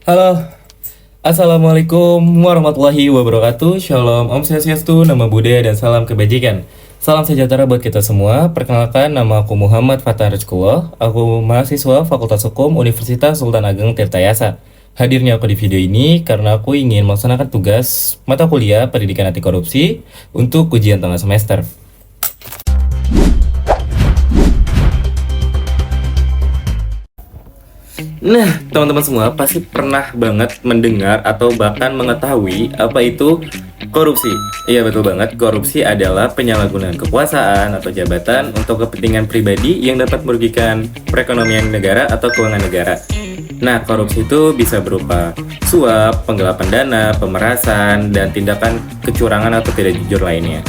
Halo, Assalamualaikum warahmatullahi wabarakatuh. Shalom, Om Swastiastu, Namo Buddhaya, dan salam kebajikan. Salam sejahtera buat kita semua. Perkenalkan, nama aku Muhammad Fathar Rezkullah. Aku mahasiswa Fakultas Hukum Universitas Sultan Ageng Tirtayasa. Hadirnya aku di video ini karena aku ingin melaksanakan tugas mata kuliah Pendidikan Anti Korupsi untuk ujian tengah semester. Nah, teman-teman semua pasti pernah banget mendengar atau bahkan mengetahui apa itu korupsi. Iya, betul banget. Korupsi adalah penyalahgunaan kekuasaan atau jabatan untuk kepentingan pribadi yang dapat merugikan perekonomian negara atau keuangan negara. Nah, korupsi itu bisa berupa suap, penggelapan dana, pemerasan, dan tindakan kecurangan atau tidak jujur lainnya.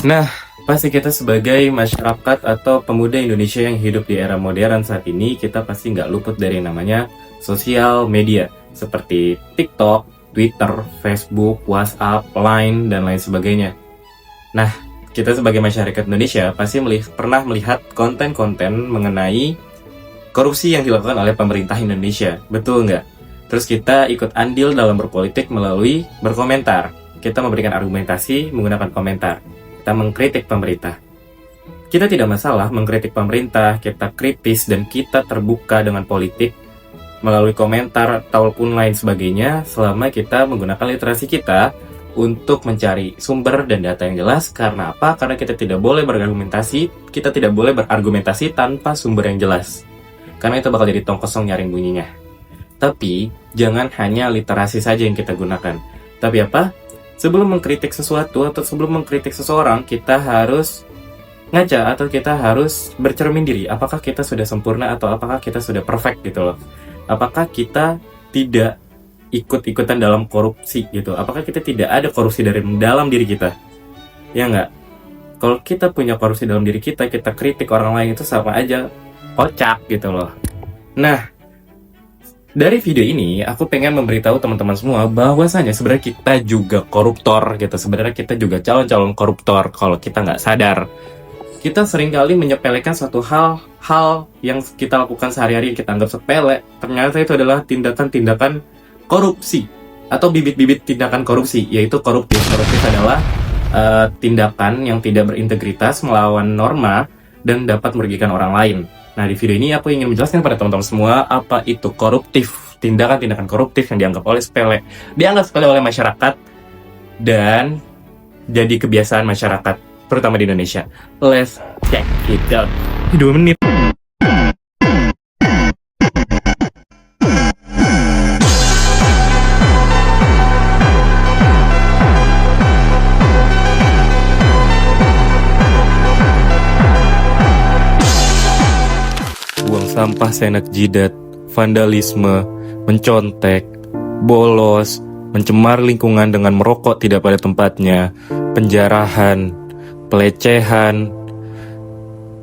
Nah, pasti kita sebagai masyarakat atau pemuda Indonesia yang hidup di era modern saat ini, kita pasti nggak luput dari namanya sosial media, seperti TikTok, Twitter, Facebook, WhatsApp, Line, dan lain sebagainya. Nah, kita sebagai masyarakat Indonesia pasti pernah melihat konten-konten mengenai korupsi yang dilakukan oleh pemerintah Indonesia, betul nggak? Terus kita ikut andil dalam berpolitik melalui berkomentar. Kita memberikan argumentasi menggunakan komentar. Kita mengkritik pemerintah. Kita tidak masalah mengkritik pemerintah, kita kritis dan kita terbuka dengan politik melalui komentar ataupun lain sebagainya selama kita menggunakan literasi kita untuk mencari sumber dan data yang jelas. Karena apa? Karena kita tidak boleh berargumentasi tanpa sumber yang jelas. Karena itu bakal jadi tong kosong nyaring bunyinya. Tapi jangan hanya literasi saja yang kita gunakan. Tapi apa? Sebelum mengkritik sesuatu atau sebelum mengkritik seseorang, kita harus ngaca atau kita harus bercermin diri. Apakah kita sudah sempurna atau apakah kita sudah perfect gitu loh. Apakah kita tidak ikut-ikutan dalam korupsi gitu. Apakah kita tidak ada korupsi dari dalam diri kita. Ya nggak? Kalau kita punya korupsi dalam diri kita, kita kritik orang lain itu sama aja kocak gitu loh. Nah, dari video ini, aku pengen memberitahu teman-teman semua bahwasanya sebenarnya kita juga koruptor gitu. Sebenarnya kita juga calon-calon koruptor kalau kita nggak sadar. Kita seringkali menyepelekan suatu hal yang kita lakukan sehari-hari yang kita anggap sepele. Ternyata itu adalah tindakan-tindakan korupsi atau bibit-bibit tindakan korupsi, yaitu koruptif. Koruptif adalah tindakan yang tidak berintegritas, melawan norma, dan dapat merugikan orang lain. Nah, di video ini aku ingin menjelaskan pada teman-teman semua apa itu koruptif, tindakan-tindakan koruptif yang dianggap sepele oleh masyarakat dan jadi kebiasaan masyarakat, terutama di Indonesia. Let's check it out. 2 menit. Buang sampah seenak jidat, vandalisme, mencontek, bolos, mencemar lingkungan dengan merokok tidak pada tempatnya, penjarahan, pelecehan,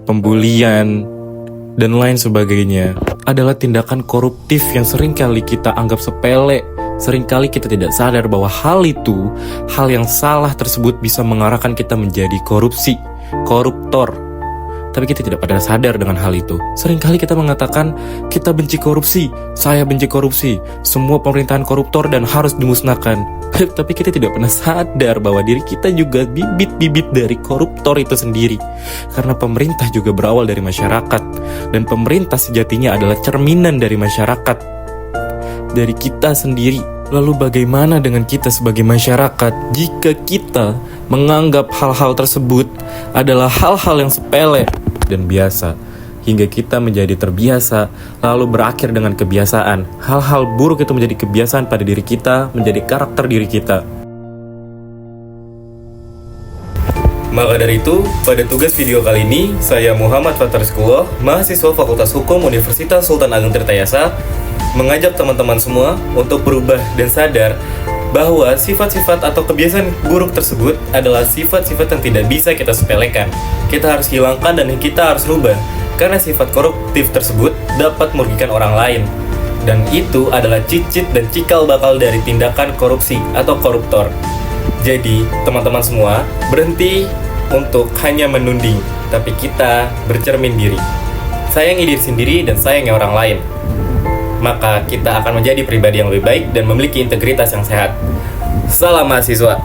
pembulian, dan lain sebagainya adalah tindakan koruptif yang seringkali kita anggap sepele. Seringkali kita tidak sadar bahwa hal yang salah tersebut bisa mengarahkan kita menjadi koruptor. Tapi kita tidak pada sadar dengan hal itu. Seringkali kita mengatakan, kita benci korupsi, saya benci korupsi, semua pemerintahan koruptor dan harus dimusnahkan. Tapi kita tidak pernah sadar bahwa diri kita juga bibit-bibit dari koruptor itu sendiri. Karena pemerintah juga berawal dari masyarakat. Dan pemerintah sejatinya adalah cerminan dari masyarakat, dari kita sendiri. Lalu bagaimana dengan kita sebagai masyarakat jika kita menganggap hal-hal tersebut adalah hal-hal yang sepele dan biasa, hingga kita menjadi terbiasa, lalu berakhir dengan kebiasaan. Hal-hal buruk itu menjadi kebiasaan pada diri kita, menjadi karakter diri kita. Maka dari itu, pada tugas video kali ini, saya Muhammad Fathar Rezkullah, mahasiswa Fakultas Hukum Universitas Sultan Ageng Tirtayasa, mengajak teman-teman semua untuk berubah dan sadar bahwa sifat-sifat atau kebiasaan buruk tersebut adalah sifat-sifat yang tidak bisa kita sepelekan. Kita harus hilangkan dan kita harus rubah, karena sifat koruptif tersebut dapat merugikan orang lain. Dan itu adalah cicit dan cikal bakal dari tindakan korupsi atau koruptor. Jadi, teman-teman semua, berhenti untuk hanya menuding, tapi kita bercermin diri. Sayangi diri sendiri dan sayangi orang lain. maka kita akan menjadi pribadi yang lebih baik dan memiliki integritas yang sehat. Salam mahasiswa.